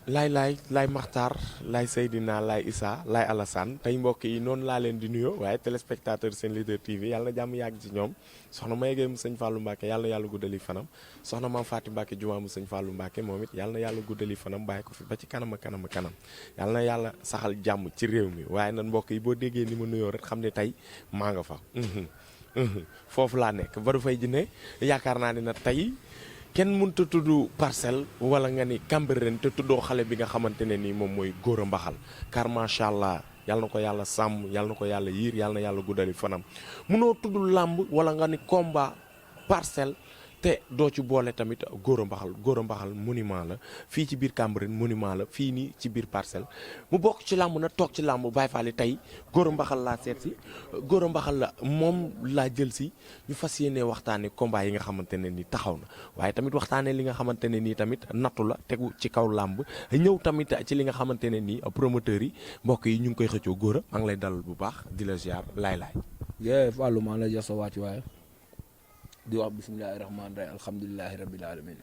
laay Maxtaar laay Seydina laay Issa laay Alassane tey mbokk yi noonu laa leen di nuyoo waaye téléspectateur seen leader TV yàlla na jàmm yàgg ci ñoom soxna May Gueye mu sëñ Fallou Mbacke yàlla na yàlla guddali fanam soxna Maam Faati Mbacke Juma mu sëñ Fallou Mbacke moom it yàlla na yàlla guddali fanam bàyyi ko fi ba ci kanam a kanam a kanam yàlla na yàlla saxal jàmm ci réew mi waaye nag mbokk yi boo déggee ni ma nuyoo rek xam ne tey maa nga fa foofu laa nekk Badou Faye Djiné yaakaar naa ne nag tey kenn mënut a tudd Parcelles wala nga ni Cambérène te tuddoo xale bi nga xamante ne nii moom mooy Gora Mbaxal car macha allah yàlla na ko yàlla sàmm yàlla na ko yàlla yiir yàlla na yàlla guddali fanam munoo tudd làmb wala nga ni combat Parcelles te doo ci boole tamit Gora Mbaxal monument la fii ci biir Cambérène monument la fii nii ci biir Parcelles mu bokk ci làmb na toog ci làmb Baye Fall tey Gora Mbaxal laa seet si Gora Mbaxal la moom laa jël si ñu fas yéene waxtaane combat yi nga xamante ne nii taxaw na waaye tamit waxtaane li nga xamante ne nii tamit nattu la tegu ci kaw làmb ñëw tamit ci li nga xamante ne nii promoteurs yi mbokk yi ñu ngi koy xëccoo Gora maa ngi lay dalal bu baax di la ziar laay yee Fallou maa lay jox sa wàcc waaye di wax bisimilahi rahmaani rahim alhamdulilahi rabil alamin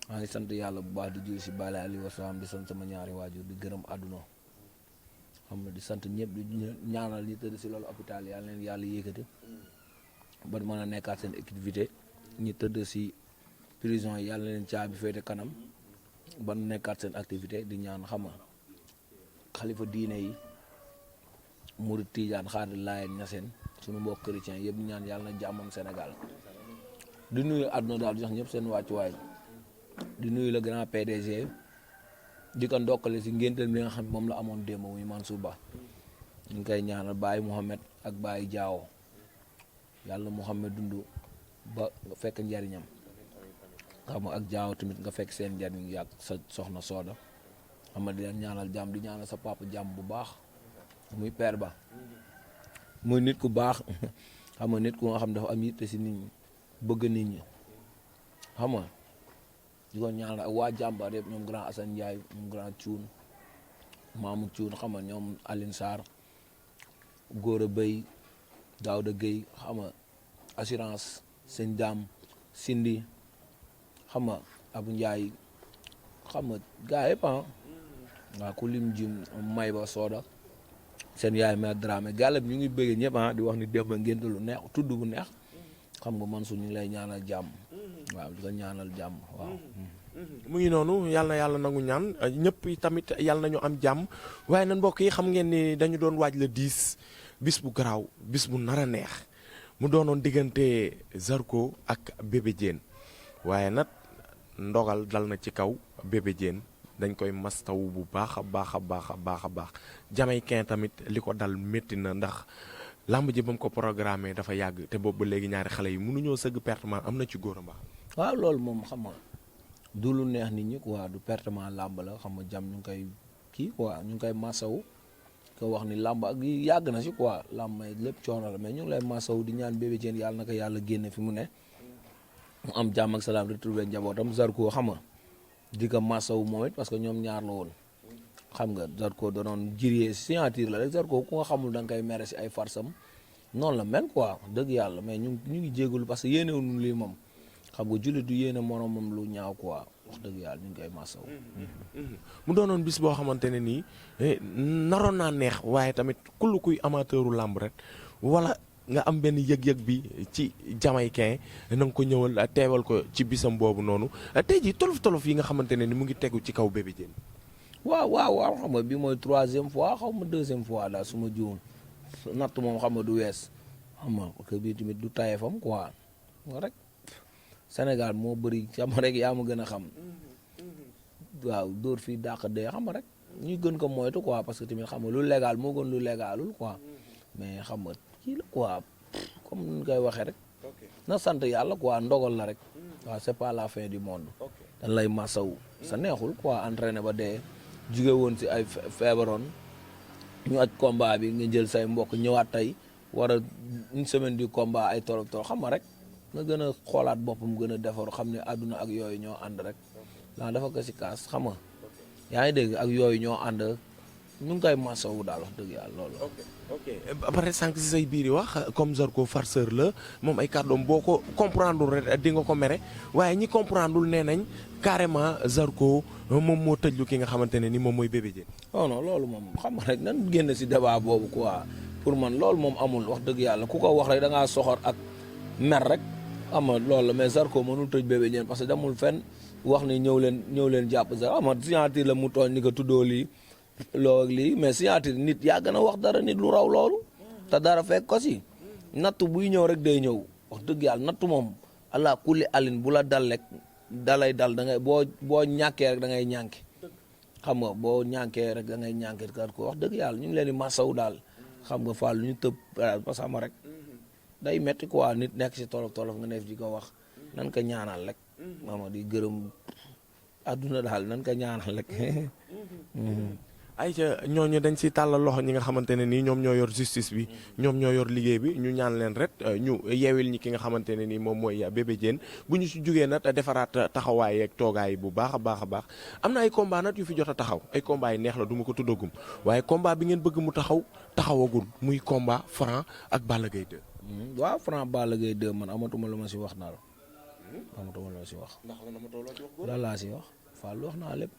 maa ngi sant yàlla bu baax di julli si Baale Aliou wasalaam di sant sama ñaari waajur di gërëm àdduna xam na di sant ñëpp di ñaanal ñi tëdd si loolu hôpital yàlla leen yàlla yéegati ba mën a nekkaat seen activité ñi tëdd si prison yi yàlla leen caabi féete kanam ba nekkaat seen activité di ñaan xama xalifa diine yi murid Tijaan Xaadir Laayeen Ñaseen suñu mbokk chrétien yëpp ñaan yàlla na jàmmam Sénégal di nuyu àdduna daal di jox ñëpp seen wàccuwaay di nuyu le grand PDG di ko ndokkale si ngéntal bi nga xam moom la amoon démb muy Mansour Ba ñu ngi koy ñaanal Baye Mouhamed ak Baye Diawo yàlla Mouhamed dund ba nga fekk njariñam xam nga ak Diawo tamit nga fekk seen njariñ yàgg sa soxna Sooda xam nga di leen ñaanal jàmm di ñaanal sa papa jàmm bu baax muy père ba muy nit ku baax xam nga nit ku nga xam dafa am yitte si nit ñi bëgg nit ñi xam nga di ko ñaanal ak waa jàmbaar yëpp ñoom grand Assane Ndiaye ñoom grand Thioune Mamou Thioune xam nga ñoom Aline Sarr Gora Bey Daouda Gueye xam nga assurance sëñ Dame Sindi xam nga Abou Ndiaye xam nga gars yëpp waaw ku lim jim may ba sooda seen yaay ma Dramé gàllab ñu ngi bëggee ñëpp di wax ni def ba ngénte lu neex tudd bu neex xam nga man su ñu ngi lay ñaanal jàmm waaw di ko ñaanal jàmm waaw. mu ngi noonu yàlla na yàlla nangu ñaan ñëpp tamit yàlla nañu am jàmm waaye nag mbokk yi xam ngeen ni dañu doon waaj le 10 bis bu garaaw bis bu nar a neex mu doonoon diggante Zarko ak Bébé Diène waaye nag ndogal dal na ci kaw Bébé Diène dañ koy mastaw bu baax a baax a baax a baax a baax Jamaïcain tamit li ko dal métti na ndax lamb ji ba mu ko programmé dafa yàgg te boobu ba léegi ñaari xale yi mënuñoo sëgg pertement am na ci Gora Mbaxal. waaw loolu moom xam nga du lu neex nit ñi quoi du pertement làmb la xam nga jam ñu ngi koy kii quoi ñu ngi koy masaw ko wax ni làmb ak yàgg na si quoi làmb may lépp coono la mais ñu ngi lay masaw di ñaan Bébé Diène yàlla na ko yàlla génne fi mu ne mu am jàmm ak salaam retrouver njabootam Zarko xam nga di ko masaw moom it parce que ñoom ñaar la woon xam nga Zarko danoon jiree signature la rek Zarko ku nga xamul da nga koy mere si ay farsam noonu la mel quoi dëgg yàlla mais ñu ngi jégalu parce que yéenewuñu lii moom xam nga jullit du yéene moromam lu ñaaw quoi wax dëgg yàlla ñu ngi koy masaw. mu doonoon bis boo xamante ne nii naroon naa neex waaye tamit kullu kuy amateuru làmb rek wala nga am benn yëg-yëg bi ci Jamaïcain na nga ko ñëwal teewal ko ci bisam boobu noonu tey jii tolof-tolof yi nga xamante ne ni mu ngi tegu ci kaw Bébé Diène. waaw xam nga bi mooy 3e fois xaw ma 2e fois daal su ma juum natt moom xam nga du wees xam nga parce que bii tamit du tayefam quoi rek Sénégal moo bëri xam rek yaa ma gën a xam waaw dóor fii dàq dee xam nga rek ñu gën ko moytu quoi parce que tamit xam nga lu légal moo gën lu légalul quoi mais xam nga kii la quoi comme ni ñu koy waxee rek na sant yàlla quoi ndogal la rek waaw c'est pas la fin du monde dañ lay masaw sa neexul quoi entraîné ba dee jóge woon si ay feebaroon ñu aj combat bi nga jël say mbokk ñëwaat tey war a une semaine du combat ay torop xam nga rek nga gën a xoolaat boppam gën a defaru xam ne àdduna ak yooyu ñoo ànd rek laa dafa ko si kaas xam nga yaa ngi dégg ak yooyu ñoo ànd ñu ngi koy masawu daal wax dëgg yàlla loolu. ok ba pare sànq si say biir yi wax comme Zarko farceur la moom ay kàddoom boo ko comprendre rek di nga ko mere waaye ñi comprendre nee nañ carrément Zarko moom moo tëjlu ki nga xamante ne ni moom mooy Bébé Diène. non loolu moom xam nga rek nan génn si débat boobu quoi pour man loolu moom amul wax dëgg yàlla ku ko wax rek da ngaa soxor ak mer rek ama loolu la mais Zarko mënul tëj Bébé Diène parce que demul fenn wax ni ñëw leen jàpp Zarko ama signature la mu tooñ ni ko tuddoo lii loolu ak lii mais signature nit yaa gën a wax dara nit lu raw loolu te dara fekk ko si nattu buy ñëw rek day ñëw wax dëgg yàlla nattu moom allah kulli alin bu la dal rek dalay dal da ngay boo ñàkkee rek da ngay ñànki xam nga boo ñànkee rek da ngay ñànki ko wax dëgg yàlla ñu ngi leen di masaw daal xam nga Fall lu ñu tëb parce que ama rek day metti quoi nit nekk si tolof nga neef di ko wax nan ko ñaanal rek mama di gërëm adduna daal nan ko ñaanal rek ayca ñooñu dañ si tàllal loxo ñi nga xamante ne nii ñoom ñoo yor justice bi ñoom ñoo yor liggéey bi ñu ñaan leen rek ñu yeewil ñi ki nga xamante ne nii moom mooy Bébé Diène bu ñu si jógee nag defaraat taxawaay ak toogaay bu baax a baax am na ay combat nag yu fi jot a taxaw ay combat yi neex la du ma ko tuddagum waaye combat bi ngeen bëgg mu taxawagul muy combat Franc ak Balla Gaye 2. waaw Franc Balla Gaye 2 man amatuma lu ma si wax daal amatuma lu ma si wax. ndax lan amatoo loo ci wax. lan laa si wax Fall wax naa lépp.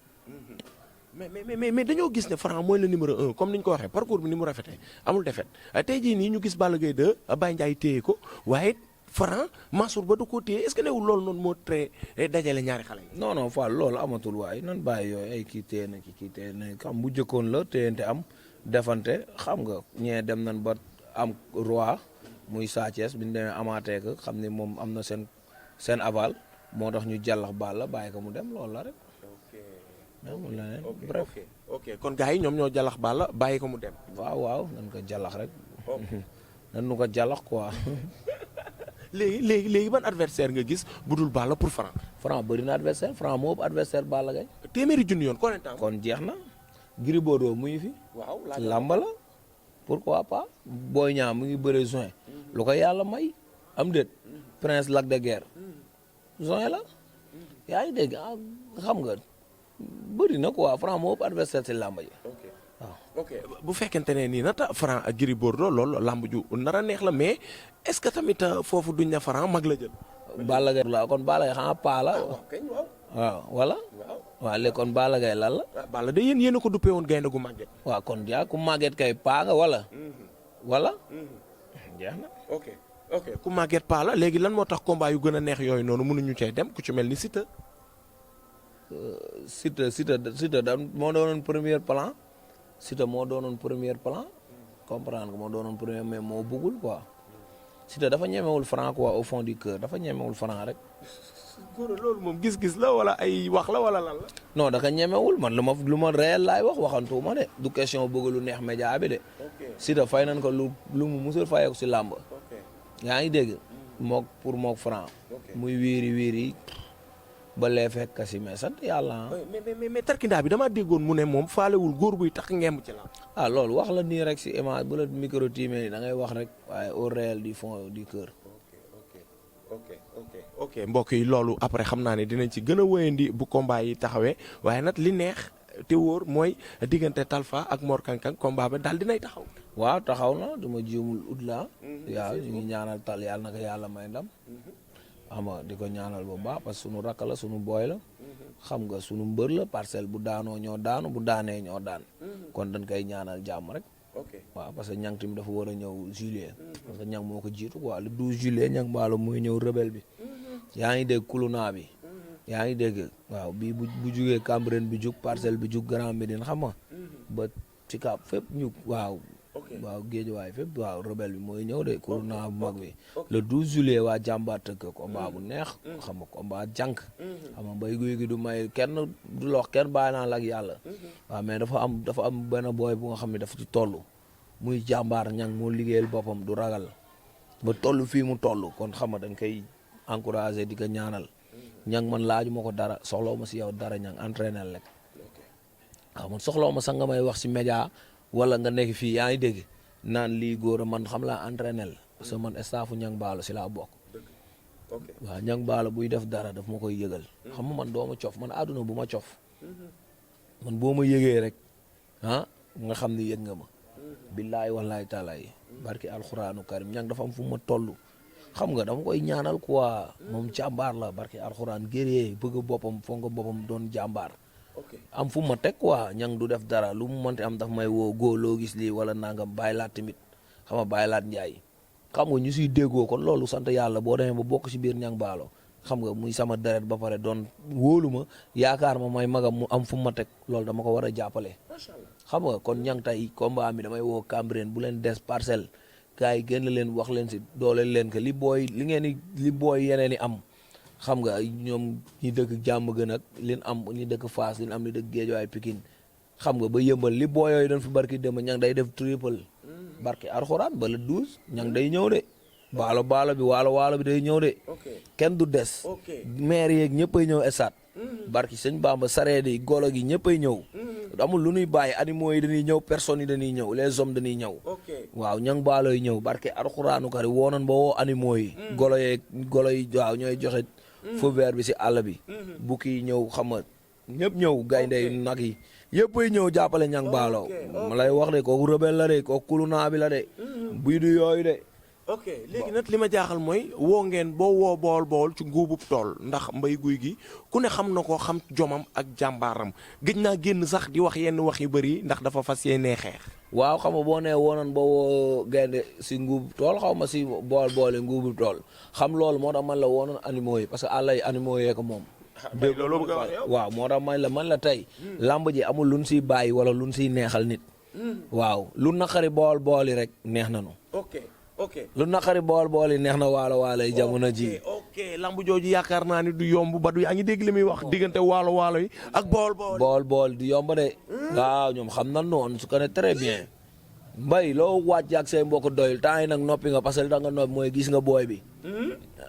mais dañoo gis ne Franc mooy le numéro 1 comme ni ñu ko waxee parcours bi ni mu rafetee amul defet tey jii nii ñu gis Balla Gaye 2 Baye Ndiaye téye ko waaye Franc Mansour ba du ko téye est-ce que newul loolu noonu moo tere dajale ñaari xale yi. non Fall loolu amatul waaye nan bàyyi yooyu ay kii téye na kii téye na xam bu jëkkoon la téyante am defante xam nga ñee dem nañ ba am roi muy Sa Thiès bi ñu demee amaatee ko xam ne moom am na seen aval moo tax ñu jàllax Balla bàyyi ko mu dem loolu la rek. bref ok kon gars yi ñoom ñoo jalax Balla bàyyi ko mu dem. waaw nan ko jalax rek. nan nu ko jalax quoi. léegi ban adversaire nga gis bu dul Balla pour Franc. Franc bëri na adversaire Franc moo ëpp adversaire Balla Gaye. téeméeri junni yoon kon jeex na. Gris Bordeaux mu ngi fi. waaw lamba la. pourquoi pas Boy Niang mu ngi bëre juin. lu ko yàlla may am déet. Prince Lac de Guerre. juin la. yaa ngi dégg xam nga. bëri na quoi Franc moo ëpp adversaire ci làmb ji. ok bu fekkente ne nii nata Franc ak Gris Bordeaux loolu làmb ju nar a neex la mais est-ce que tamit foofu duñ na Franc mag la jël. Balla Gaye la kon Balla Gaye xanaa paa la. waaw wala. waaw léegi kon Balla Gaye lan la. Balla de yéen a ko duppee woon gaynde gu màgget. waaw kon yaa ku màgget kay paa nga wala. wala. jeex na. ok ku màgget paa la léegi lan moo tax combat yu gën a neex yooyu noonu mënuñu cay dem ku ci mel ni Siteu. Siteu da moo doonoon premier plan Siteu moo doonoon premier plan comprendre nga moo doonoon premier mais moo bëggul quoi Siteu dafa ñemewul Franc quoi au fond du cœur dafa ñemewul Franc rek. góor loolu moom gis-gis la wala ay wax la wala lan la. non dafa ñemewul man lu ma réel laay wax waxantuuma de du question bëgg lu neex média bi de. Siteu fay nañ ko lu mu musul fayeeku si làmb. yaa ngi dégg mook Franc. muy wiiri ba lee fekk si mais sant yàlla mais tarkindaa bi damaa déggoon mu ne moom faalewul góor buy tax ngemb ci la. loolu wax la nii rek si image bu la micro timé da ngay wax rek waaye au réel du fond du cœur. ok mbokk yi loolu après xam naa ne dinañ ci gën a wéyandi bu combat yi taxawee waaye nag li neex te wóor mooy diggante Talfa ak Mor Kankang combat ba daal dinay taxaw. waaw taxaw na dama jiwmul ut la waaw ñu ngi ñaanal tal yàlla na ko yàlla may ndam. xam nga di ko ñaanal bu baax parce que sunu rakk la sunu booy la xam nga sunu mbër la parcelle bu daanoo ñoo daanu bu daanee ñoo daan kon dañ koy ñaanal jàmm rek waaw parce que ñang tamit dafa war a ñëw juillet parce que ñang moo ko jiitu quoi le 12 juillet ñang baalo muy ñëw rebelle bi yaa ngi dégg kulunaa bi yaa ngi dégg waaw bii bu jugee Cambérène bi jug parcelle bi jug Grand Médine xam nga ba ci kaab fépp ñu waaw géejuwaay fépp waaw rebelle bi mooy ñëw de corona bu mag bi le 12 juillet waa jàmbaar tëgg combat bu neex xam nga combat jànk xam nga bay guy gi du may kenn du lox kenn bàyyi naa la ak yàlla waaw mais dafa am benn booy bu nga xam ne dafa ci toll muy jàmbaar ñang moo liggéeyal boppam du ragal ba toll fii mu toll kon xam nga dañ koy encouragé di ko ñaanal ñang man laaju ma ko dara soxlaw ma si yow dara ñang entraîner rek waaw man soxlaw ma sax nga may wax si média wala nga nekk fii yaa ngi dégg naan lii góor a man xam laa entraîner parce que man staffu ñang baalo si laa bokk waaw ñang baalo buy def dara daf ma koy yëgal xam nga man doo ma cof man àdduna bu ma cof man boo ma yëgee rek nga xam ni yëg nga ma. billaay wallaay taalaay barki alxuraanu karim ñang dafa am fu ma toll. xam nga dama koy ñaanal quoi moom jàmbaar la barki alxuraan guerrier bëgg boppam fonk boppam doon jàmbaar. am fu ma teg quoi ñang du def dara lu mu mënti am daf may woo góor loo gis lii wala nangam bàyyi laat tamit xam nga bàyyi laat njaay xam nga ñu siy déggoo kon loolu sant yàlla boo demee ba bokk si biir ñang baalo xam nga muy sama deret ba pare doon wóolu ma yaakaar ma may magam mu am fu ma teg loolu dama ko war a jàppale. xam nga kon ñang tey combat mi damay woo Cambérène bu leen des parcelle gars yi génn leen wax leen si dooleel leen que li booy yeneen i am. xam nga ñoom ñi dëkk jàmm gën ak lin am ñi dëkk Fass lin am li dëkk Géejawaay Pikine xam nga ba yëmbal li boo yooyu doon fi barki dem ñang day def triple barki arxuraan ba le 12 ñang day ñëw de baalo bi waalo bi day ñëw de kenn du des maire yeeg ñëppay ñëw estat barki sëñ Bamba sareet yi golo gi ñëppay ñëw amul lu ñuy bàyyi animaux yi dañuy ñëw personnes yi dañuy ñëw les hommes dañuy ñëw waaw ñang baalo yi ñëw barki arxuraanu kari woonoon ba woo animaux yi golo yi waaw ñooy joxe feu vert bi si àll bi bukki yi ñëw xam nga ñëpp ñëw gaynde nag yi yëppay ñëw jàppale ñang baalo ma lay wax de kooku rebelle la de kooku kulunaa bi la de buy du yooyu de ok léegi nag li ma jaaxal mooy woo ngeen boo woo bool ci nguubub tool ndax Mbaye Gouy Gui ku ne xam na ko xam jomam ak jàmbaaram gëj naa génn sax di wax yenn wax yu bëri ndax dafa fas yéenee xeex waaw xam nga boo nee woonoon ba woo gaynde si nguub tool xaw ma si boole nguubub tool xam loolu moo tax man la woonoon animaux yi parce que àll yi animaux yee ko moom dégg loolu waaw moo tax man la tey lamb ji amul luñ siy bàyyi wala luñ siy neexal nit waaw lu naqari bool yi rek neex nanu lu naqari bool yi neex na waalo yi jamono ji ok lamb jooju yaakaar naa ni du yomb ba du yaa ngi dégg li muy wax diggante waalo yi ak bool du yomb de waaw ñoom xam na noonu su ko ne très bien mbay loo wàcc ak say mbokk doyul temps yi nag noppi nga parce que da nga noppi mooy gis nga booy bi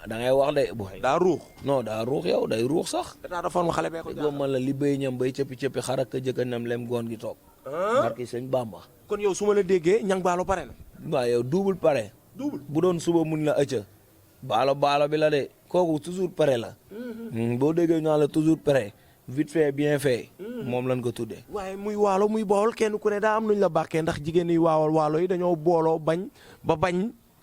da ngay wax de booy daa ruux non daa ruux yow day ruux sax daa dafa xale bee ko jaaxal man la li béy ñam bay cëppi xarak ka jëkkanam lem goon gi toog barki sëñ Bamba kon yow su ma la déggee ñang baalo pare na waaw yow double pare bu doon suba mun la ëcca baalo bi la de kooku toujours pare la boo déggee ñu la toujours pare vite fait bien fait moom lañ ko tuddee waaye muy waalo muy bool kenn ku ne daa am nuñ la bàkkee ndax jigéen yi waalo yi dañoo booloo bañ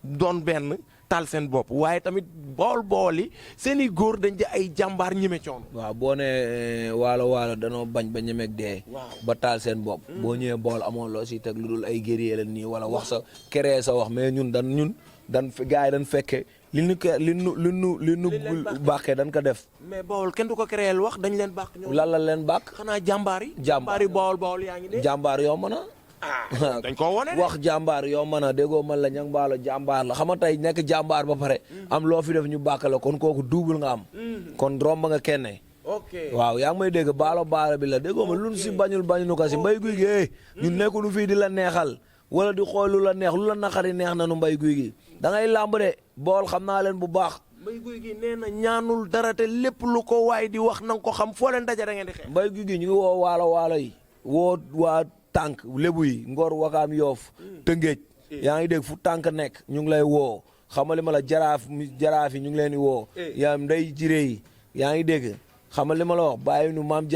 doon benn taal seen bopp waaye tamit bool yi seen i góor dañ di ay jàmbaar ñeme coon waaw boo ne waalo danoo bañ ba ñemeeg dee ba taal seen bopp boo ñëwee bool amoon loo si teg lu dul ay guerrier la nii wala wax sa créer sa wax mais ñun dan gars yi dañ fekke li nu bàkkee dañ ko def mais bool kenn du ko créer wax dañ leen bàkk ñoom lan la leen bàkk xanaa jàmbaar yi bool yaa ngi dee jàmbaar yoo mën a dañ ko wone wax jàmbaar yoo mën a déggoo man la ñang baalo jàmbaar la xam nga tey nekk jàmbaar ba pare am loo fi def ñu bàkk la kon kooku double nga am kon romb nga kenne waaw yaa ngi may dégg baalo bi la déggoo ma luñ si bañul ko si Mbaye Gouy Gui ñun nekkunu fii di la neexal wala di xool lu la neex lu la naqari neex na nu Mbaye Gouy Gui da ngay làmb de bool xam naa leen bu baax Mbaye Gouy Gui nee na ñaanul dara te lépp lu ko waay di wax na nga ko xam foo leen daje da ngeen di xeex Mbaye Gouy Gui ñu ngi woo waalo yi woo waa tànk lébu yi ngor wakaam yoof tëngéej yaa ngi dégg fu tànk nekk ñu ngi lay woo xamali ma la jaraaf yi ñu ngi leen di woo yaa nday jiré yi yaa ngi dégg xamali ma la wax bàyyi nu maam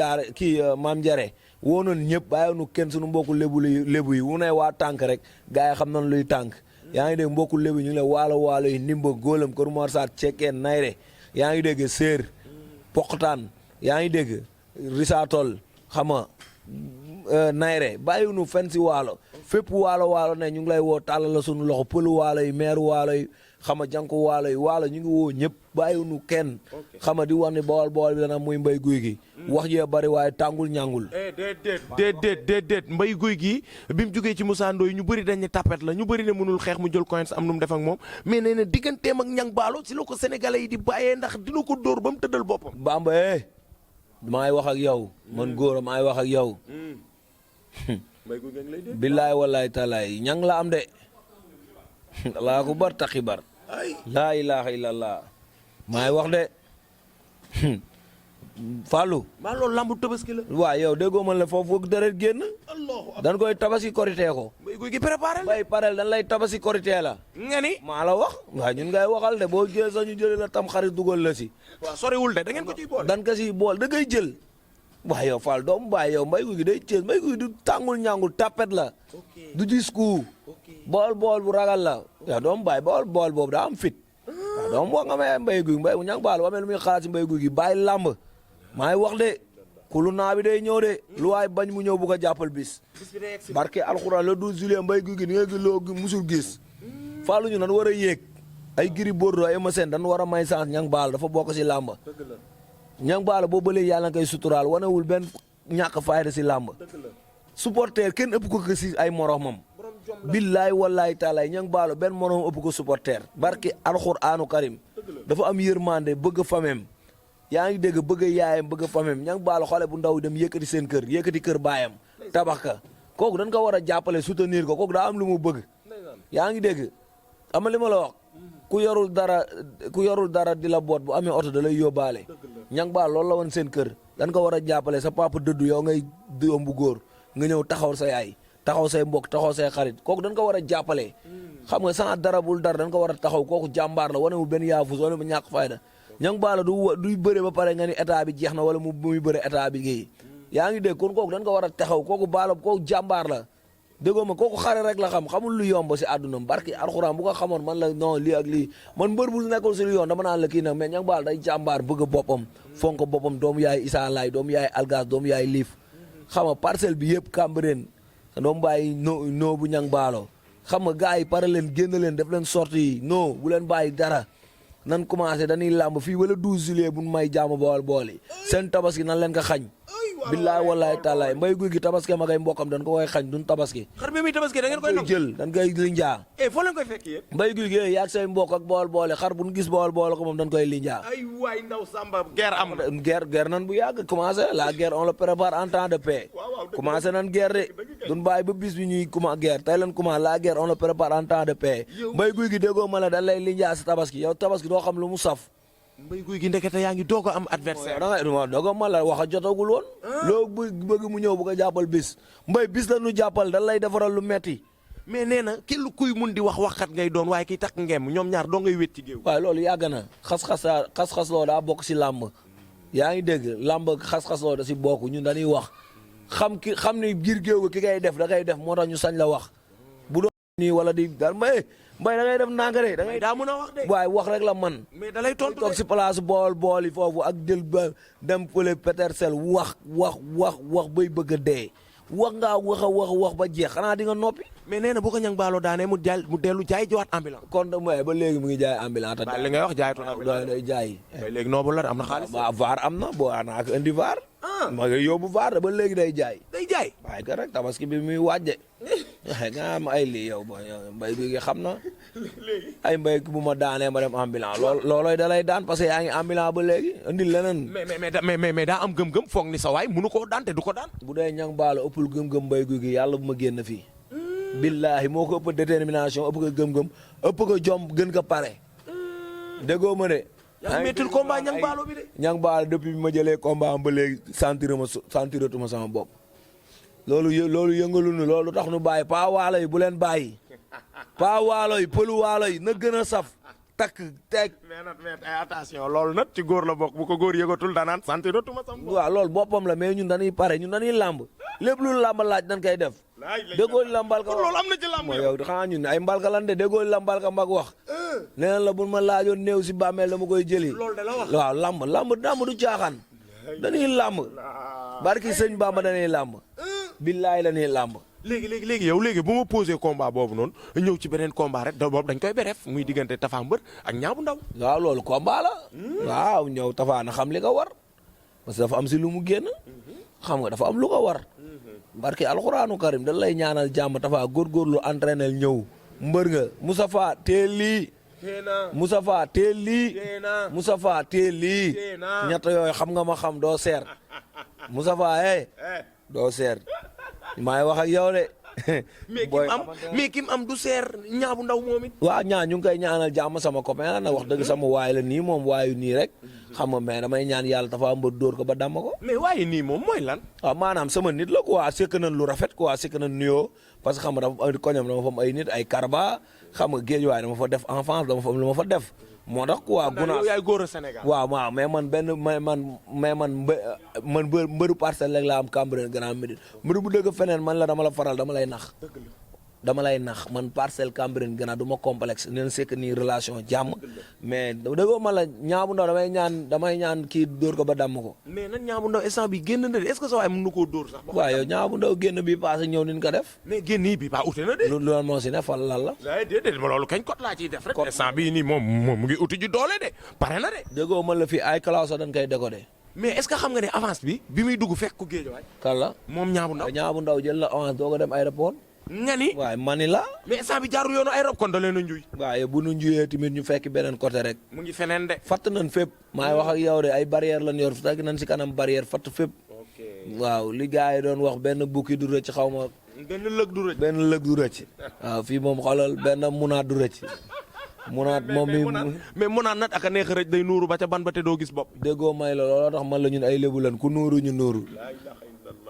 jare woo noonu ñëpp bàyyi nu kenn suñu mbokku lébu yi wu ne waa tànk rek gars yi xam nañ luy tànk yaa ngi dégg mbokku lébu ñu ngi lay waalo yi ndimba góolam kër Mor Sarr cekkeen nayre yaa ngi dégg séer poqtaan yaa ngi dégg risaatol xama nayre bàyyiwunu fen si waalo fépp waalo ne ñu ngi lay woo tàllal la suñu loxo pëlu waalo yi maire waalo yi xama jànku waalo yi waalo ñu ngi woo ñëpp bàyyiwunu kenn xama di wax ni bool bi dana muy Mbaye Gouy Gui wax jee bari waaye tàngul ñàngul déedéet Mbaye Gouy Gui bi mu jógee ci Moussa Ndoye ñu bëri dañ ne tapet la ñu bëri ne mënul xeex mu jël coins am nu mu def ak moom mais nee na digganteem ak ñang baalo si la ko sénégalais yi di bàyyee ndax dina ko dóor ba mu tëddal boppam Bamba maay wax ak yow man góor maay wax ak yow billaay wallaay taalaay ñang la am de laa ko bar taxi bar laa ilaha illallah maay wax de Fallou maa loolu lambu tabaski la waaw yow déggoo man la foofu deret génn dañ koy tabaski korité ko Mbaye Gouy Gui préparé bay parel dañ lay tabaski korité la nga ni maa la wax waaw ñun ngay waxal de boo jël sax ñu jëlee la tam xarit dugal la si waaw soriwul de da ngeen ko ciy boole dan ko si bool da ngay jël waaye yow Fall doomu baay yow Mbaye Gouy Gui day Thiès Mbaye Gouy Gui du tàngul ñàngul tapet la du discours bool bu ragal la yow doomu baay bool boobu daa am fit waaw doomu wax nga may Mbaye Gouy Gui Mbaye ñang baal amee lu muy xalaat si Mbaye Gouy Gui bàyyi làmb maa ngi wax de kulu naa bi day ñëw de lu waay bañ mu ñëw bu ko jàppal bis barke alxuraan le 12 juillet Mbaye Gouy Gui ni nga gi loo musul gis Fallu ñu nan war a yéeg ay Gris Bordeaux ay Eumeu Sène dañ war a may chance ñang baal dafa bokk si làmb ñang baala boo bëlee yàlla nga koy suturaal wanewul benn ñàkk fayda si làmb supporter kenn ëpp ko si ay moromam billaay wallaay taalaay ñang baalo benn moromam ëpp ko supporter barki alxuraanu karim dafa am yërmande bëgg famem yaa ngi dégg bëgg yaayam bëgg famem ñang baalo xale bu ndaw dem yëkkati seen kër yëkkati kër baayam tabax ka kooku dañ ko war a jàppale soutenir ko kooku daa am lu mu bëgg yaa ngi dégg ama li ma la wax ku yorul dara di la boot bu amee oto da lay yóbbaale ñang baal loolu la woon seen kër dañ ko war a jàppale sa papa dëddu yow ngay doom bu góor nga ñëw taxaw sa yaay taxaw say mbokk taxaw say xarit kooku dañ ko war a jàppale xam nga sans dara bul dara dañ ko war a taxaw kooku jàmbaar la wanewul benn yaafus wane bu ñàkk fayda ñang baala duy bëre ba pare nga ni état bi jeex na wala muy bëre état bi géey yaa ngi dégg kon kooku dañ ko war a taxaw kooku baala kooku jàmbaar la déggoo ma kooku xare rek la xamul lu yomb si àdduna barki alxuraan bu ko xamoon man la non lii ak lii man mbër bu nekkul si lu yoon dama naan la kii nag mais ñang baal day jàmbaar bëgg boppam fonk boppam doomu yaay Issa Laay doomu yaay Algas doomu yaay Liif xam nga parcelle bi yëpp Cambérène doomu bàyyi no bu ñang baalo xam nga gars yi pare leen génn leen def leen sorti yi non bu leen bàyyi dara nan commencé dañuy làmb fii wala 12 juillet bu may jaamu bool yi seen tabaski nan leen ko xañ billaay wallaay taalaay Mbaye Gouy Gui tabaski ma ngay mbokkam dañ ko koy xañ duñ tabaski xar bi muy tabaski da ngeen koy nangu jël dañ koy linjaa foo leen koy fekk yéen Mbaye Gouy Gui yaag say mbokk ak bool xar buñ gis bool ko moom dañ koy linjaa ay waay ndaw Samba guerre am na guerre nan bu yàgg commencé la guerre on le prépare en temps de paix commencé nan guerre de duñ bàyyi ba bis bi ñuy commencé guerre tey leen commencé la guerre on le prépare en temps de paix Mbaye Gouy Gui déggoo ma la dañ lay linjaa si tabaski yow tabaski doo xam lu mu saf Mbaye Gouy Gui ndekete yaa ngi doog a am adversaire da nga doog a ma la wax a jotagul woon loo bëgg mu ñëw bu ko jàppal bis Mbaye bis la ñu jàppal dañ lay defaral lu metti mais nee na kenn kuy mun di waxkat ngay doon waaye kiy takk ngeem ñoom ñaar doo ngay wét ci géew waaye loolu yàgg na xas-xas loo daa bokk si làmb yaa ngi dégg làmb xas-xas loo da si bokk ñun dañuy wax xam ni biir géew ga ki ngay def da ngay def moo tax ñu sañ la wax bu doon nii wala di daal Mbaye da ngay def nanga de da ngay daa mën a wax de waaye wax rek la man mais da lay tontu toog si place bool yi foofu ak jël ba dem fële Petersen wax bay bëgg a dee wax ngaa wax ba jeex xanaa di nga noppi mais nee na bu ko ñang baaloo daanee mu dellu jaay jiwaat ambulant kon mooy ba léegi mu ngi jaay ambulant ba li ngay wax jaayatu ambulant day jaay léegi noobu la am na xaalis waaw vaar am na boo ana ak indi vaar ma nga yóbbu vaar ba léegi day jaay waaye ka rek tabaski bi muy wàjje nga am ay lii yow Mbaye Gouy Gui xam na ay Mbaye bu ma daanee ma dem ambulant loolooy da lay daan parce que yaa ngi ambulant ba léegi indil leneen mais daa am gëm-gëm foog ni sa waay mënu koo daan te du ko daan bu dee ñang baalo ëppul gëm-gëm Mbaye Gouy Gui yàlla bu ma génn fii billaahi moo ko ëpp détermination ëpp ko gëm-gëm ëpp ko jom gën ko pare déggoo ma de yaa ngi mettil combat ñang baalo bi de ñang baalo depuis bi ma jëlee combat am ba léegi sentiratuma sama bopp loolu yëngalu nu loolu tax nu bàyyi paa waalo yi bu leen bàyyi paa waalo yi pëlu waalo yi na gën a saf takk teg mais ay attention loolu nag ci góor la bokk bu ko góor yëgatul danaan sentiratuma sama bopp waaw loolu boppam la mais ñun dañuy pare ñun dañuy làmb lépp lu làmb laaj dañ koy def déggoo la mbalka kon loolu am na ci làmb yow xanaa ñun ay mbalka lan de déggoo la mbalka mbag wax nee la bu ma laajoon néew si bàmmeel dama koy jëli loolu de la wax waaw làmb du caaxaan dañuy làmb barki sëñ Bamba dañuy làmb billaay la ñuy làmb léegi yow léegi bu ma posé combat boobu noonu ñëw ci beneen combat rek da boobu dañ koy beref muy diggante Tapha Mbeur ak Niang bu Ndaw waaw loolu combat la waaw ñëw Tapha na xam li ko war parce que dafa am si lu mu génn xam nga dafa am lu ko war barki alxuraanu karim dañ lay ñaanal jàmm Tapha góorgóorlu entraîner ñëw mbër nga Moustapha teel lii Moustapha teel lii Moustapha teel lii ñett yooyu xam nga ma xam doo seer Moustapha doo seer maa ngi wax ak yow de. mais kim am du seer Niang bu Ndaw moom it. waaw ñaa ñu ngi koy ñaanal jàmm sama copain la nag wax dëgg sama waay la nii moom waayu nii rek xam nga mais damay ñaan yàlla Tapha Mbeur dóor ko ba damm ko. mais waaye nii moom mooy lan. waaw maanaam sama nit la quoi sekk nañ lu rafet quoi sekk nañ nuyoo parce que xam nga dafa koñam dama fa am ay nit ay karba xam nga géej waaye dama fa def enfance dama fa am lu ma fa def moo tax quoi yow yaay góor a Sénégal. waaw mais man mbëru Parcelles rek laa am Cambérène Grand Médine mbëru bu dëgg feneen man la dama la faral dama lay nax. dama lay nax man Parcelles Cambérène Grand du ma complexe neen sekk nii relation jàmm mais dëggoo ma la Niang bu Ndaw damay ñaan kii dóor ko ba damm ko. mais nag Niang bu Ndaw instant bi génn na de est-ce que sa waay mën na koo dóor sax. waaw yow Niang bu Ndaw génn bi passé ñëw niñ ko def. mais génn yi bi pas ute na de. loolu moo si ne fan lan la. déedéet loolu kañ kot laa ciy def rek. instant bii nii moom mu ngi uti ji doole de pare na de. dëggoo ma la fii ay classe dañ koy décoder. mais est-ce que xam nga ne avance bi muy dugg fekk ko géej waay. kan la moom Niang bu Ndaw. Niang bu Ndaw jël la avance doo ko dem aéroport. nga ni waaye mani la. mais instant bi jaarul yoonu ay rob kon da leen a njuy. waaye bu nu njuyee tamit ñu fekk beneen côté rek. mu ngi feneen de. fatt nañ fépp. maay wax ak yow de ay barrière lañ yor fekk nañ si kanam barrière fatt fépp. waaw li gars yi doon wax benn bukki du rëcc xaw ma. benn lëg du rëcc. benn lëg du rëcc. waaw fii moom xoolal benn munaat du rëcc. munaat moom mi mais munaat nag ak a neex rëcc day nuuru ba ca ban ba te doo gis bopp. déggoo may la looloo tax man la ñun ay lébu lan ku nuuru ñu nuuru.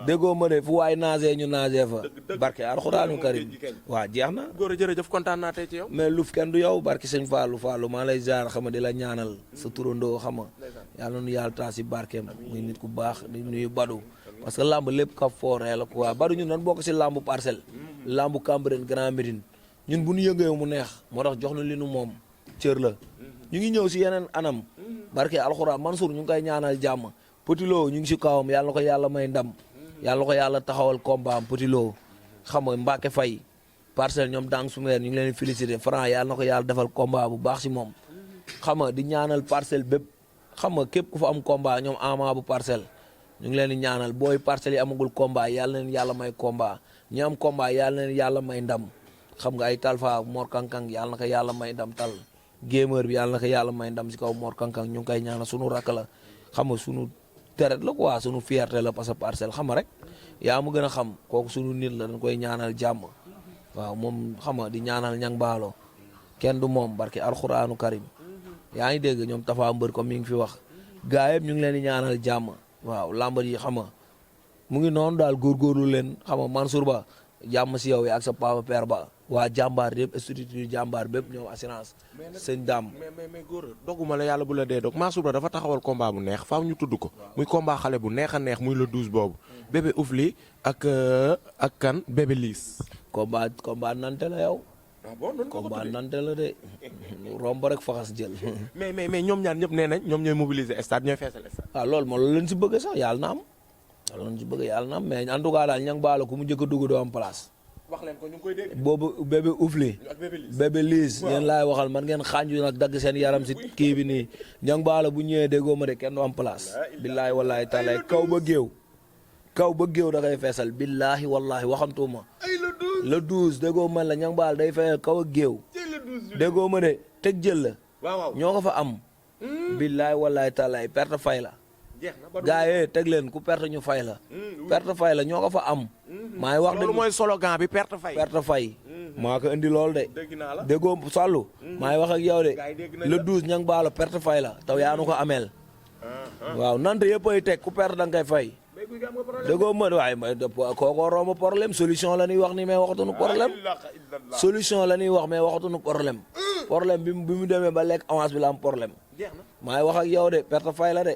déggoo ma de fu waay naasee ñu naasee fa. barke alxuraanu karim waa jeex na. góor a jërëjëf kontaan naa tey ci yow. mais luf kenn du yow barke sëñ Fallou maa lay jaar xam nga di la ñaanal sa turandoo xam nga yàlla nu yàlla taas si barkeem muy nit ku baax di nuyu Badou parce que lamb lépp kap fooree la quoi Badou ñun nan bokk si lambu Parcelles lambu Cambérène Grand Médine ñun bu ñu yëngee mu neex moo tax jox na li nu moom cër la ñu ngi ñëw si yeneen anam barke alxuraan Mansour ñu ngi koy ñaanal jàmm Petit Lo ñu ngi si kawam yàlla na ko yàlla may ndam yàlla ko yàlla taxawal combat am Petit Lo xam nga Mbacke Faye Parcelles ñoom dang sumeer ñu ngi leen félicité Franc yàlla na ko yàlla defal combat bu baax si moom xam nga di ñaanal Parcelles bépp xam nga képp ku fa am combat ñoom Ama bu Parcelles ñu ngi leen di ñaanal booy Parcelles yi amagul combat yàlla leen yàlla may combat ñi am combat yàlla leen yàlla may ndam xam nga ay Talfa Mor Kankang yàlla na ko yàlla may ndam tal gémeur bi yàlla na ko yàlla may ndam si kaw Mor Kankang ñu ngi koy ñaanal sunu rakk la xam nga sunu teret la quoi sunu fierté la parce que Parcelles xam nga rek yaa mu gën a xam kooku sunu nit la dañ koy ñaanal jàmm waaw moom xam nga di ñaanal ñang baalo kenn du moom barke alxuraanu karim yaa ngi dégg ñoom Tafa mbër comme mi ngi fi wax gaa yëpp ñu ngi leen di ñaanal jàmm waaw lamb yi xam nga mu ngi noonu daal góorgóorlu leen xam nga Mansour Ba jàmm si yow yi ak sa papa père ba waa jàmbaar yëpp structure jàmbaar bépp ñoom assurance sëñ daam mais góor doguma la yàlla bu la dee dog Mansour Ba dafa taxawal combat bu neex faaw ñu tudd ko muy combat xale bu neex a neex muy le 12 boobu bébé Oufli ak kan bébé Liis combat nante la yow bon combat nante la de romb rek faxas jël mais ñoom ñaar ñëpp nee nañ ñoom ñooy mobiliser stade ñooy feesal stade waaw loolu moo leen si bëgg sax yàlla na am loolu leen si bëgg yàlla na am mais en tout cas daal ñang baalo ku mu njëkk a dugg doo am place wax leen ko ñu ngi koy dégg boobu bébé Oufli bébé Liis ngeen laay waxal man ngeen xaanju nag dagg seen yaram si kii bi nii ñang baalo bu ñëwee déggoo ma de kenn du am place billaahi wallaahi taala kaw ba géew da koy feesal billaahi wallaahi waxantuma le 12 déggoo man la ñang baal day feesal kaw ak géew déggoo ma de teg jël la ñoo ko fa am billaahi wallaahi taala perte fay la gaa yee teg leen ku perte ñu fay la perte fay la ñoo ko fa am maa ngi wax loolu mooy slogan bi perte fay maa ko indi loolu de déggoo sàllu maa ngi wax ak yow de le 12 ñang baalo perte fay la taw yaa nu ko ameel waaw nante yëpp ay teg ku perte da nga koy fay déggoo ma waaye kooko romb problème solution la ñuy wax ni mais waxatuñu problème solution la ñuy wax mais waxatuñu problème problème bi mu demee ba lekk avance bi la am problème maa ngi wax ak yow de perte fay la de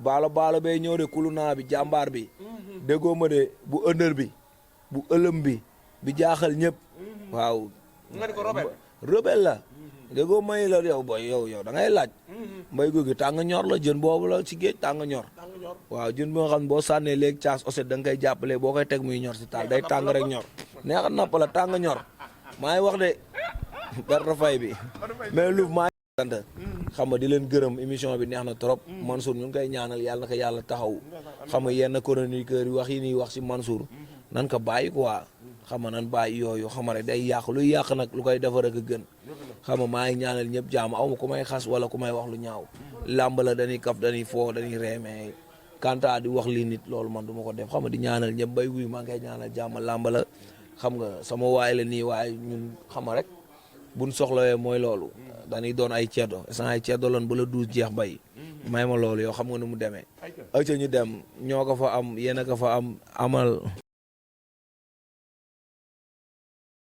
baalo bay ñëw de kulunaa bi jàmbaar bi déggoo ma de bu ëndër bi bu ëlëm bi jaaxal ñëpp waaw rebelle la déggoo may la yow boy yow da ngay laaj mbay gu gi tàng ñor la jën boobu la ci géej tàng ñor waaw jën bi nga xam boo sànnee léegi caas oset da nga koy jàppale boo koy teg muy ñor si taal day tàng rek ñor neexa napp la tàng ñor maa ngi wax de perte fay bi mais lu maa ngi sant xam nga di leen gërëm émission bi neex na trop Mansour ñu ngi koy ñaanal yàlla na ko yàlla taxaw xam nga yenn chroniqueurs yi wax yi nii wax si Mansour nan ko bàyyi quoi xam nga nan bàyyi yooyu xam nga rek day yàq luy yàq nag lu koy defar ak a gën xam nga maa ngi ñaanal ñëpp jaam aw ma ku may xas wala ku may wax lu ñaaw làmb la dañuy kaf dañuy foo dañuy reemee kanta di wax lii nit loolu man du ma ko def xam nga di ñaanal ñëpp bay wuy maa ngi koy ñaanal jàmm làmb la xam nga sama waay la nii waaye ñun xam nga rek buñ soxlawee mooy loolu dañuy doon ay ceddo san ay ceddo loon ba la 12 jeex bay may ma loolu yow xam nga nu mu demee acca ñu dem ñoo ko fa am yéen a ko fa am amal